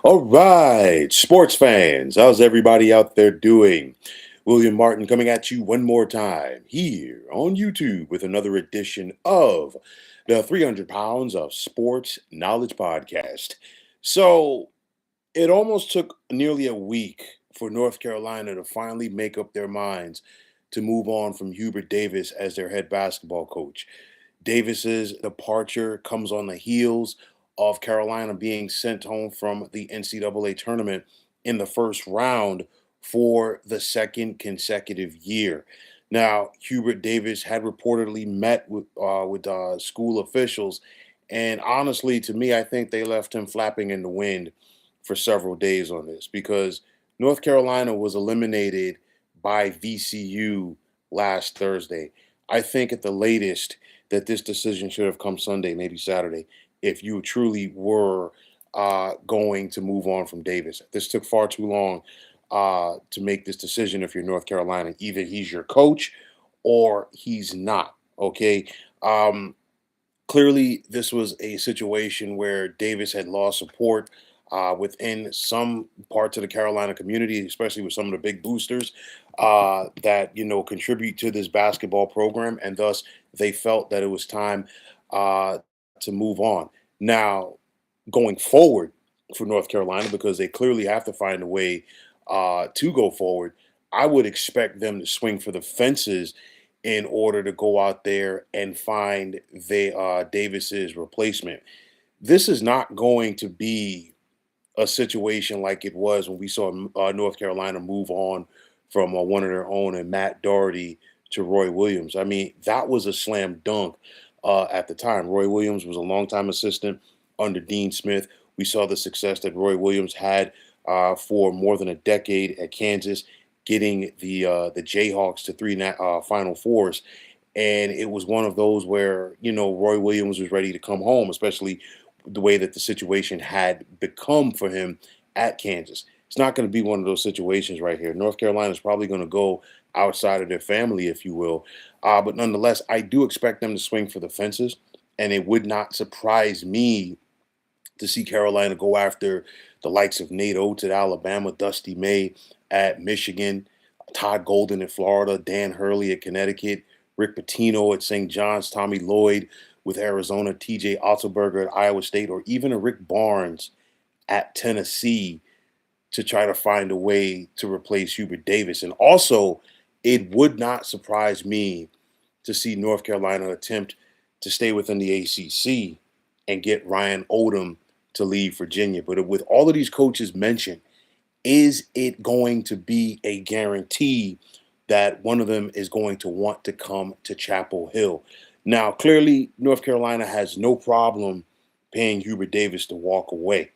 All right, sports fans, how's everybody out there doing? William Martin coming at you one more time here on YouTube with another edition of the 300 Pounds of Sports Knowledge Podcast. So, it almost took nearly a week for North Carolina to finally make up their minds to move on from Hubert Davis as their head basketball coach. Davis's departure comes on the heels of Carolina being sent home from the NCAA tournament in the first round for the second consecutive year. Now, Hubert Davis had reportedly met with school officials, and honestly, to me, I think they left him flapping in the wind for several days on this because North Carolina was eliminated by VCU last Thursday. I think at the latest that this decision should have come Sunday, maybe Saturday, if you truly were going to move on from Davis. This took far too long to make this decision if you're North Carolina. Either he's your coach or he's not. Okay. Um, Clearly, this was a situation where Davis had lost support within some parts of the Carolina community, especially with some of the big boosters that contribute to this basketball program, and thus they felt that it was time uh, to move on. Now, going forward for North Carolina, because they clearly have to find a way to go forward, I would expect them to swing for the fences in order to go out there and find Davis's replacement. This is not going to be a situation like it was when we saw North Carolina move on from one of their own and Matt Doherty to Roy Williams. I mean, that was a slam dunk at the time. Roy Williams was a longtime assistant under Dean Smith. We saw the success that Roy Williams had for more than a decade at Kansas, getting the Jayhawks to three Final Fours. And it was one of those where, Roy Williams was ready to come home, especially the way that the situation had become for him at Kansas. It's not going to be one of those situations right here. North Carolina is probably going to go outside of their family, if you will. But nonetheless, I do expect them to swing for the fences. And it would not surprise me to see Carolina go after the likes of Nate Oates at Alabama, Dusty May at Michigan, Todd Golden at Florida, Dan Hurley at Connecticut, Rick Pitino at St. John's, Tommy Lloyd with Arizona, TJ Otzelberger at Iowa State, or even a Rick Barnes at Tennessee to try to find a way to replace Hubert Davis. And also, it would not surprise me to see North Carolina attempt to stay within the ACC and get Ryan Odom to leave Virginia. But with all of these coaches mentioned, is it going to be a guarantee that one of them is going to want to come to Chapel Hill? Now, clearly, North Carolina has no problem paying Hubert Davis to walk away.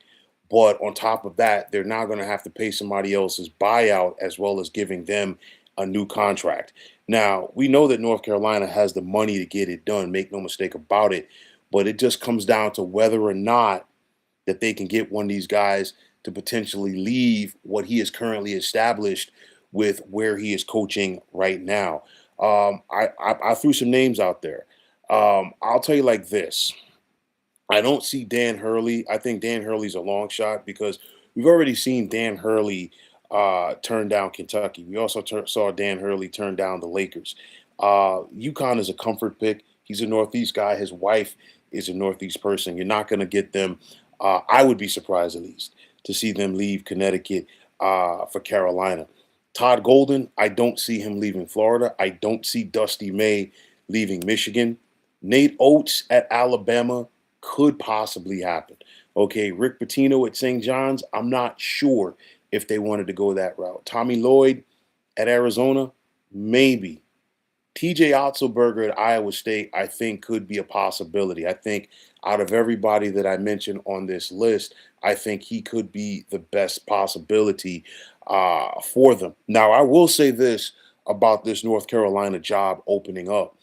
But on top of that, they're now going to have to pay somebody else's buyout as well as giving them a new contract. Now, we know that North Carolina has the money to get it done, make no mistake about it. But it just comes down to whether or not that they can get one of these guys to potentially leave what he is currently established with where he is coaching right now. I threw some names out there. I'll tell you like this. I don't see Dan Hurley. I think Dan Hurley's a long shot because we've already seen Dan Hurley turn down Kentucky. We also saw Dan Hurley turn down the Lakers. UConn is a comfort pick. He's a Northeast guy. His wife is a Northeast person. You're not going to get them. I would be surprised at least to see them leave Connecticut for Carolina. Todd Golden, I don't see him leaving Florida. I don't see Dusty May leaving Michigan. Nate Oates at Alabama could possibly happen. Okay, Rick Pitino at St. John's, I'm not sure if they wanted to go that route. Tommy Lloyd at Arizona, maybe. TJ Otzelberger at Iowa State, I think, could be a possibility. I think out of everybody that I mentioned on this list, I think he could be the best possibility for them. Now, I will say this about this North Carolina job opening up.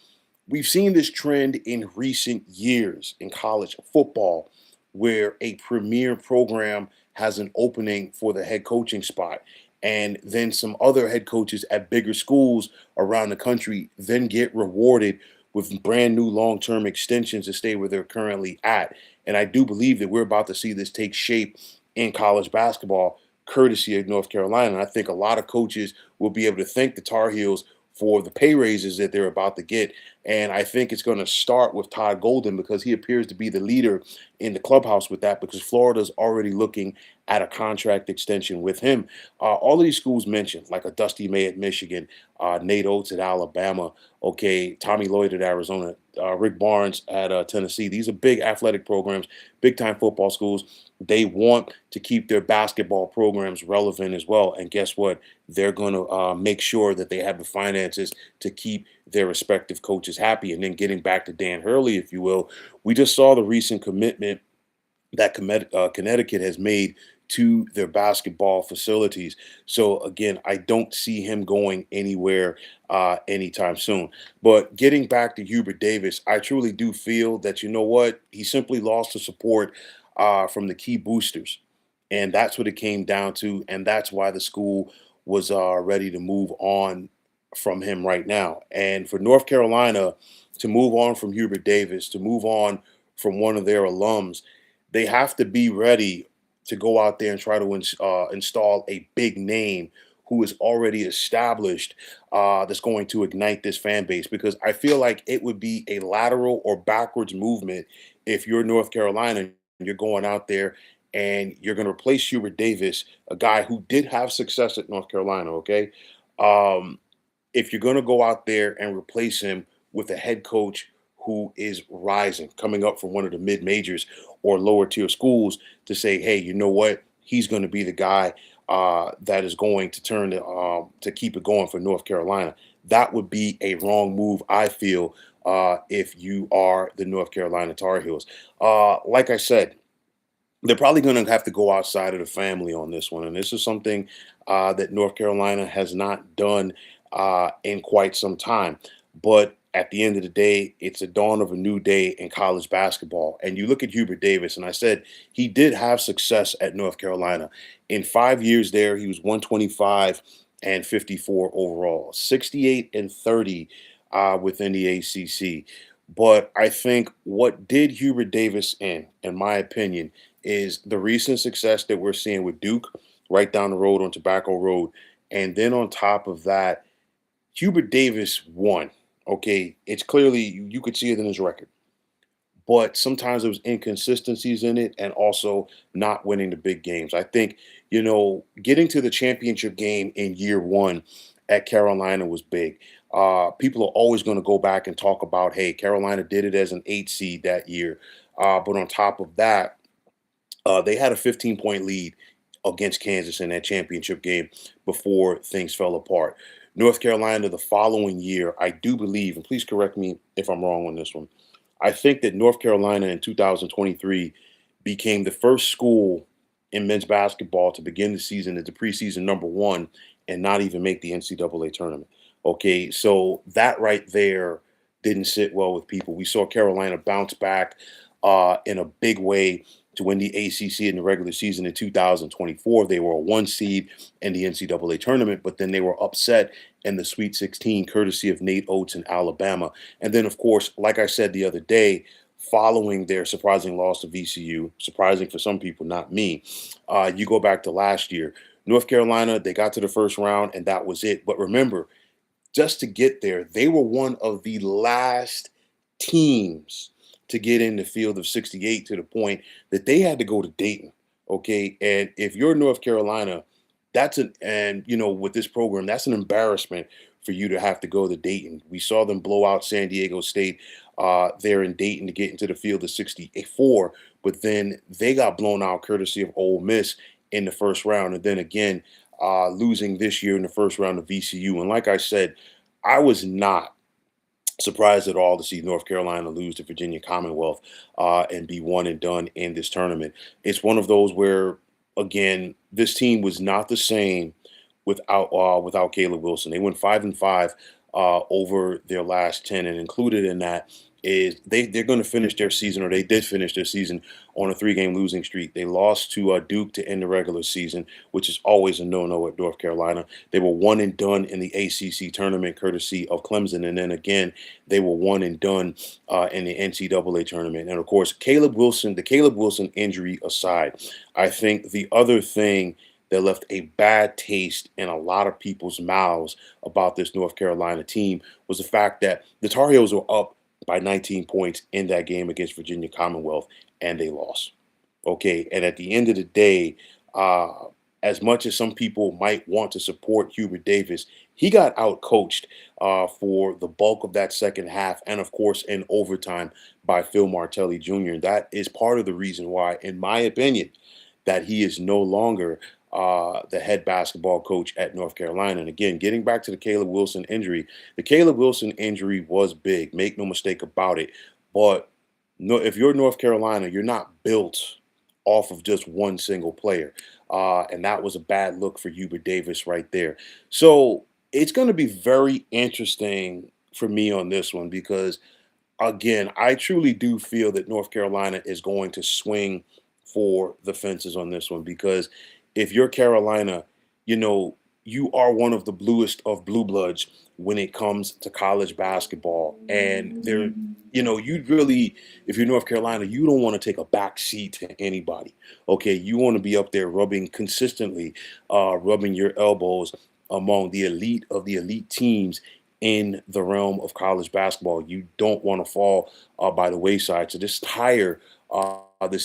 We've seen this trend in recent years in college football where a premier program has an opening for the head coaching spot. And then some other head coaches at bigger schools around the country then get rewarded with brand new long term extensions to stay where they're currently at. And I do believe that we're about to see this take shape in college basketball, courtesy of North Carolina. And I think a lot of coaches will be able to thank the Tar Heels for the pay raises that they're about to get. And I think it's going to start with Todd Golden because he appears to be the leader in the clubhouse with that because Florida's already looking at a contract extension with him. All of these schools mentioned, like a Dusty May at Michigan, Nate Oates at Alabama, okay, Tommy Lloyd at Arizona, Rick Barnes at Tennessee. These are big athletic programs, big time football schools. They want to keep their basketball programs relevant as well. And guess what? They're going to make sure that they have the finances to keep their respective coaches happy. And then getting back to Dan Hurley, if you will, we just saw the recent commitment that Connecticut has made to their basketball facilities. So again, I don't see him going anywhere anytime soon. But getting back to Hubert Davis, I truly do feel that you know what he simply lost the support from the key boosters, and that's what it came down to, and that's why the school was ready to move on from him right now. And for North Carolina to move on from Hubert Davis, to move on from one of their alums, they have to be ready to go out there and try to install a big name who is already established that's going to ignite this fan base because I feel like it would be a lateral or backwards movement if you're North Carolina and you're going out there and you're going to replace Hubert Davis, a guy who did have success at North Carolina, okay? Um, if you're going to go out there and replace him with a head coach who is rising, coming up from one of the mid majors or lower tier schools, to say, hey, you know what? He's going to be the guy that is going to turn to keep it going for North Carolina. That would be a wrong move, I feel, if you are the North Carolina Tar Heels. Like I said, they're probably going to have to go outside of the family on this one. And this is something that North Carolina has not done in quite some time. But at the end of the day, it's a dawn of a new day in college basketball. And you look at Hubert Davis, and I said he did have success at North Carolina. In 5 years there, he was 125 and 54 overall, 68 and 30 within the ACC. But I think what did Hubert Davis in my opinion, is the recent success that we're seeing with Duke right down the road on Tobacco Road. And then on top of that, Hubert Davis won. Okay. It's clearly, you could see it in his record. But sometimes there was inconsistencies in it and also not winning the big games. I think, getting to the championship game in year one at Carolina was big. People are always going to go back and talk about, hey, Carolina did it as an 8 seed that year. But on top of that, they had a 15-point lead against Kansas in that championship game before things fell apart. North Carolina the following year, I do believe, and please correct me if I'm wrong on this one, I think that North Carolina in 2023 became the first school in men's basketball to begin the season as the preseason number one and not even make the NCAA tournament. Okay, so that right there didn't sit well with people. We saw Carolina bounce back in a big way to win the ACC in the regular season in 2024. They were a 1 seed in the NCAA tournament, but then they were upset in the Sweet 16, courtesy of Nate Oates in Alabama. And then, of course, like I said the other day, following their surprising loss to VCU, surprising for some people, not me, you go back to last year. North Carolina, they got to the first round, and that was it. But remember, just to get there, they were one of the last teams to get in the field of 68 to the point that they had to go to Dayton. Okay. And if you're North Carolina, with this program, that's an embarrassment for you to have to go to Dayton. We saw them blow out San Diego State there in Dayton to get into the field of 64, but then they got blown out courtesy of Ole Miss in the first round. And then again, losing this year in the first round of VCU. And like I said, I was not surprised at all to see North Carolina lose to Virginia Commonwealth and be one and done in this tournament. It's one of those where, again, this team was not the same without Caleb Wilson. They went 5-5 over their last 10, and included in that is they're going to finish their season, or they did finish their season on a three-game losing streak. They lost to Duke to end the regular season, which is always a no-no at North Carolina. They were one and done in the ACC tournament, courtesy of Clemson, and then again they were one and done in the NCAA tournament. And of course, the Caleb Wilson injury aside, I think the other thing that left a bad taste in a lot of people's mouths about this North Carolina team was the fact that the Tar Heels were up by 19 points in that game against Virginia Commonwealth, and they lost. Okay, and at the end of the day, uh, as much as some people might want to support Hubert Davis, he got outcoached for the bulk of that second half, and of course in overtime by Phil Martelli Jr. That is part of the reason why, in my opinion, that he is no longer the head basketball coach at North Carolina. And again, getting back to the Caleb Wilson injury was big. Make no mistake about it. But no, if you're North Carolina, you're not built off of just one single player. And that was a bad look for Hubert Davis right there. So it's going to be very interesting for me on this one because again, I truly do feel that North Carolina is going to swing for the fences on this one because if you're Carolina, you know, you are one of the bluest of blue bloods when it comes to college basketball. And there, you really, if you're North Carolina, you don't want to take a back seat to anybody. Okay. You want to be up there rubbing consistently, rubbing your elbows among the elite of the elite teams in the realm of college basketball. You don't want to fall by the wayside. So this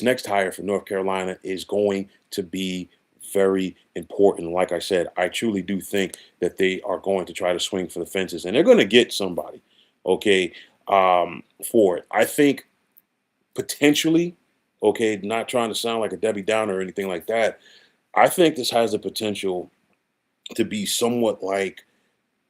next hire for North Carolina is going to be very important. Like I said, I truly do think that they are going to try to swing for the fences, and they're going to get somebody, okay, for it. I think potentially, okay, not trying to sound like a Debbie Downer or anything like that. I think this has the potential to be somewhat like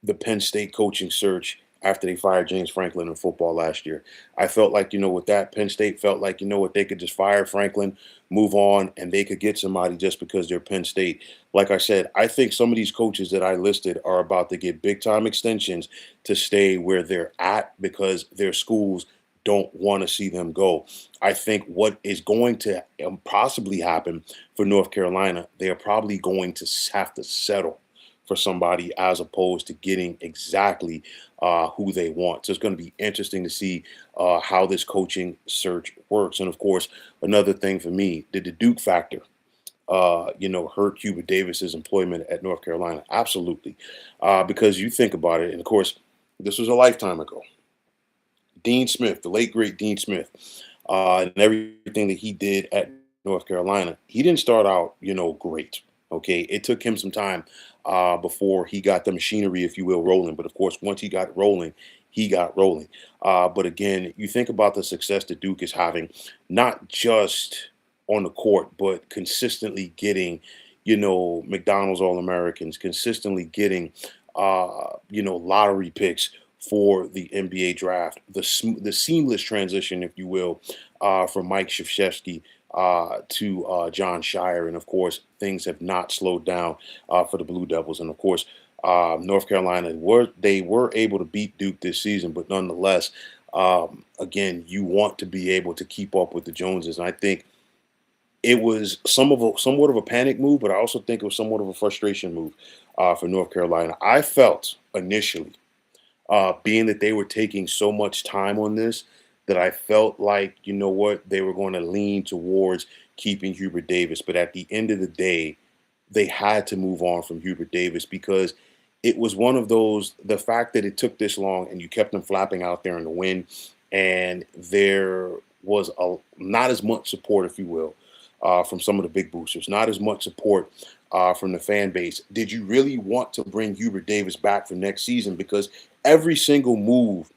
the Penn State coaching search after they fired James Franklin in football last year. I felt like, with that, Penn State felt like, they could just fire Franklin, move on, and they could get somebody just because they're Penn State. Like I said, I think some of these coaches that I listed are about to get big time extensions to stay where they're at because their schools don't want to see them go. I think what is going to possibly happen for North Carolina, they are probably going to have to settle for somebody as opposed to getting exactly who they want. So it's going to be interesting to see how this coaching search works. And of course, another thing for me, did the Duke factor, hurt Hubert Davis's employment at North Carolina? Absolutely. Because you think about it, and of course, this was a lifetime ago. Dean Smith, the late great Dean Smith, and everything that he did at North Carolina, he didn't start out, great. Okay, it took him some time before he got the machinery, if you will, rolling. But of course, once he got rolling, he got rolling. But again, you think about the success that Duke is having, not just on the court, but consistently getting, McDonald's All Americans, consistently getting, lottery picks for the NBA draft, the seamless transition, if you will, from Mike Krzyzewski to John Shire. And of course, things have not slowed down for the Blue Devils. And of course, North Carolina were able to beat Duke this season, but nonetheless, again, you want to be able to keep up with the Joneses. And I think it was somewhat of a panic move, but I also think it was somewhat of a frustration move for North Carolina. I felt initially, being that they were taking so much time on this, that I felt like, they were going to lean towards keeping Hubert Davis. But at the end of the day, they had to move on from Hubert Davis because it was one of those, the fact that it took this long and you kept them flapping out there in the wind, and there was not as much support, if you will, from some of the big boosters, not as much support from the fan base. Did you really want to bring Hubert Davis back for next season? Because every single move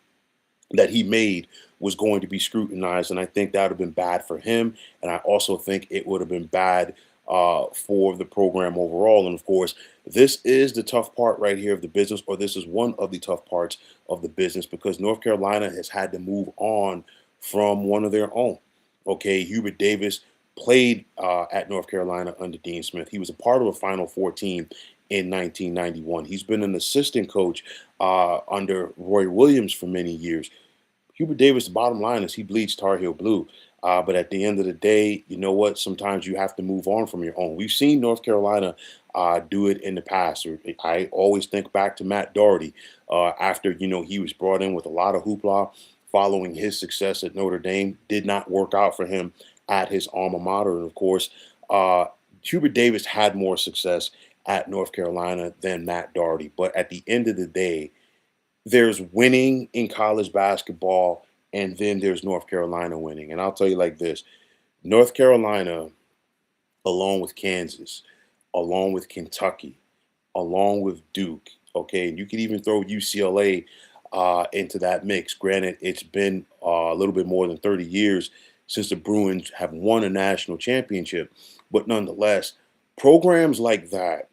that he made was going to be scrutinized, and I think that would have been bad for him, and I also think it would have been bad for the program overall. And of course, this is the tough part right here of the business, or this is one of the tough parts of the business, because North Carolina has had to move on from one of their own. Okay, Hubert Davis played at North Carolina under Dean Smith. He was a part of a Final Four team in 1991. He's been an assistant coach under Roy Williams for many years. Hubert Davis, the bottom line is he bleeds Tar Heel blue. But at the end of the day, you know what? Sometimes you have to move on from your own. We've seen North Carolina do it in the past. I always think back to Matt Doherty after he was brought in with a lot of hoopla following his success at Notre Dame. Did not work out for him at his alma mater, and of course, uh, Hubert Davis had more success at North Carolina than Matt Doherty. But at the end of the day, there's winning in college basketball, and then there's North Carolina winning. And I'll tell you like this: North Carolina, along with Kansas, along with Kentucky, along with Duke, okay, and you could even throw UCLA into that mix. Granted, it's been a little bit more than 30 years since the Bruins have won a national championship, but nonetheless, programs like that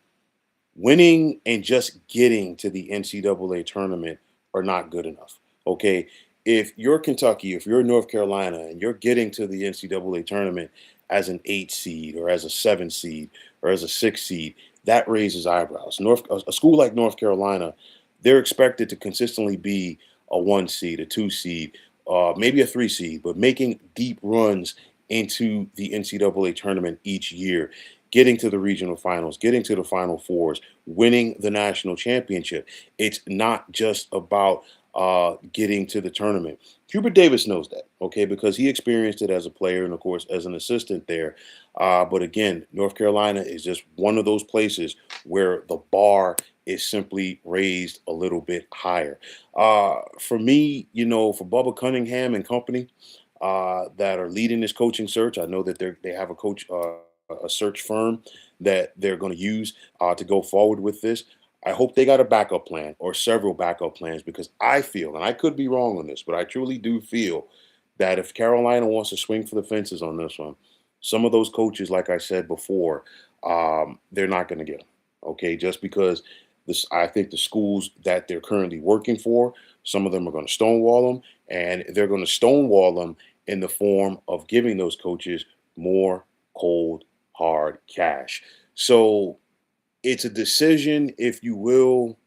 winning and just getting to the NCAA tournament are not good enough. Okay. If you're Kentucky, if you're North Carolina, and you're getting to the NCAA tournament as an 8 seed or as a 7 seed or as a 6 seed, that raises eyebrows. A school like North Carolina, they're expected to consistently be a 1 seed, a 2 seed, maybe a 3 seed, but making deep runs into the NCAA tournament each year, getting to the regional finals, getting to the final fours, winning the national championship. It's not just about getting to the tournament. Hubert Davis knows that, okay, because he experienced it as a player and, of course, as an assistant there. But again, North Carolina is just one of those places where the bar is simply raised a little bit higher. For me, for Bubba Cunningham and company that are leading this coaching search, I know that they have a coach. A search firm that they're going to use to go forward with this. I hope they got a backup plan or several backup plans because I feel, and I could be wrong on this, but I truly do feel that if Carolina wants to swing for the fences on this one, some of those coaches, like I said before, they're not going to get them. Okay, just because I think the schools that they're currently working for, some of them are going to stonewall them, and they're going to stonewall them in the form of giving those coaches more cold hard cash. So it's a decision, if you will,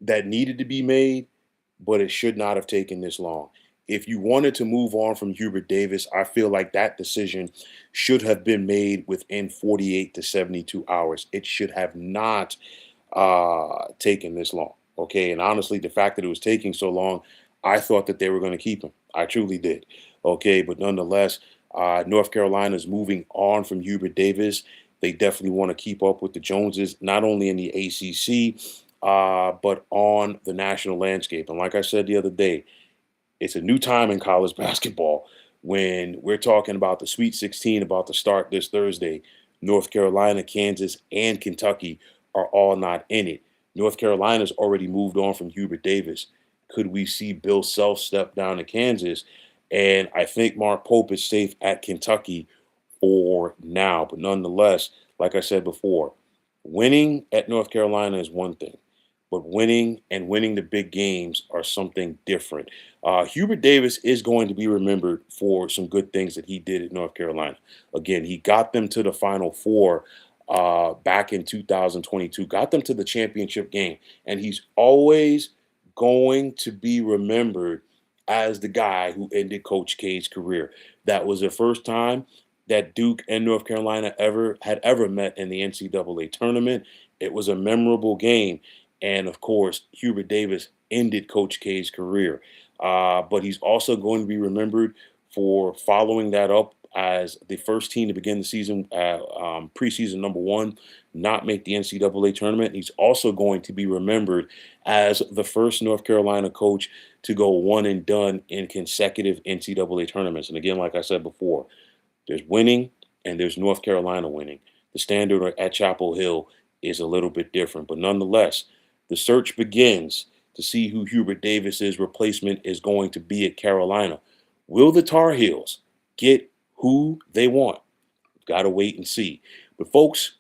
that needed to be made, but it should not have taken this long. If you wanted to move on from Hubert Davis, I feel like that decision should have been made within 48 to 72 hours. It should have not taken this long. Okay. And honestly, the fact that it was taking so long, I thought that they were going to keep him. I truly did. Okay. But nonetheless, North Carolina is moving on from Hubert Davis. They definitely want to keep up with the Joneses, not only in the ACC, but on the national landscape. And like I said the other day, it's a new time in college basketball when we're talking about the Sweet 16 about to start this Thursday. North Carolina, Kansas, and Kentucky are all not in it. North Carolina's already moved on from Hubert Davis. Could we see Bill Self step down to Kansas? And I think Mark Pope is safe at Kentucky for now. But nonetheless, like I said before, winning at North Carolina is one thing, but winning the big games are something different. Hubert Davis is going to be remembered for some good things that he did at North Carolina. Again, he got them to the Final Four back in 2022, got them to the championship game, and he's always going to be remembered as the guy who ended Coach K's career. That was the first time that Duke and North Carolina ever met in the NCAA tournament. It was a memorable game. And of course, Hubert Davis ended Coach K's career. But he's also going to be remembered for following that up as the first team to begin the season, preseason #1, not make the NCAA tournament. He's also going to be remembered as the first North Carolina coach to go one and done in consecutive NCAA tournaments. And again, like I said before, there's winning and there's North Carolina winning. The standard at Chapel Hill is a little bit different, but nonetheless, the search begins to see who Hubert Davis's replacement is going to be at Carolina. Will the Tar Heels get who they want? Got to wait and see. But folks,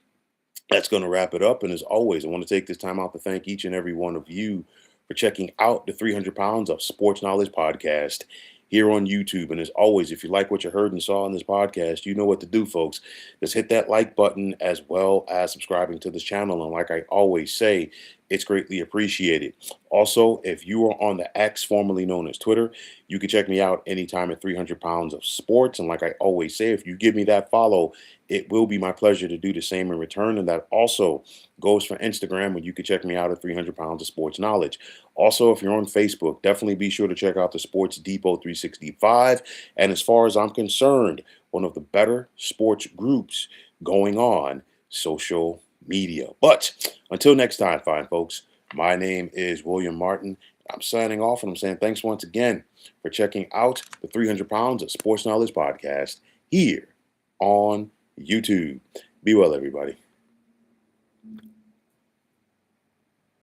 that's going to wrap it up. And as always, I want to take this time out to thank each and every one of you for checking out the 300 Pounds of Sports Knowledge podcast here on YouTube. And as always, if you like what you heard and saw in this podcast, you know what to do, folks. Just hit that like button as well as subscribing to this channel. And like I always say, it's greatly appreciated. Also, if you are on the X, formerly known as Twitter, you can check me out anytime at 300 pounds of sports. And like I always say, if you give me that follow, it will be my pleasure to do the same in return. And that also goes for Instagram, where you can check me out at 300 pounds of sports knowledge. Also, if you're on Facebook, definitely be sure to check out the Sports Depot 365. And as far as I'm concerned, one of the better sports groups going on social media. But until next time, fine folks, my name is William Martin. I'm signing off, and I'm saying thanks once again for checking out the 300 Pounds of Sports Knowledge podcast here on YouTube. Be well, everybody.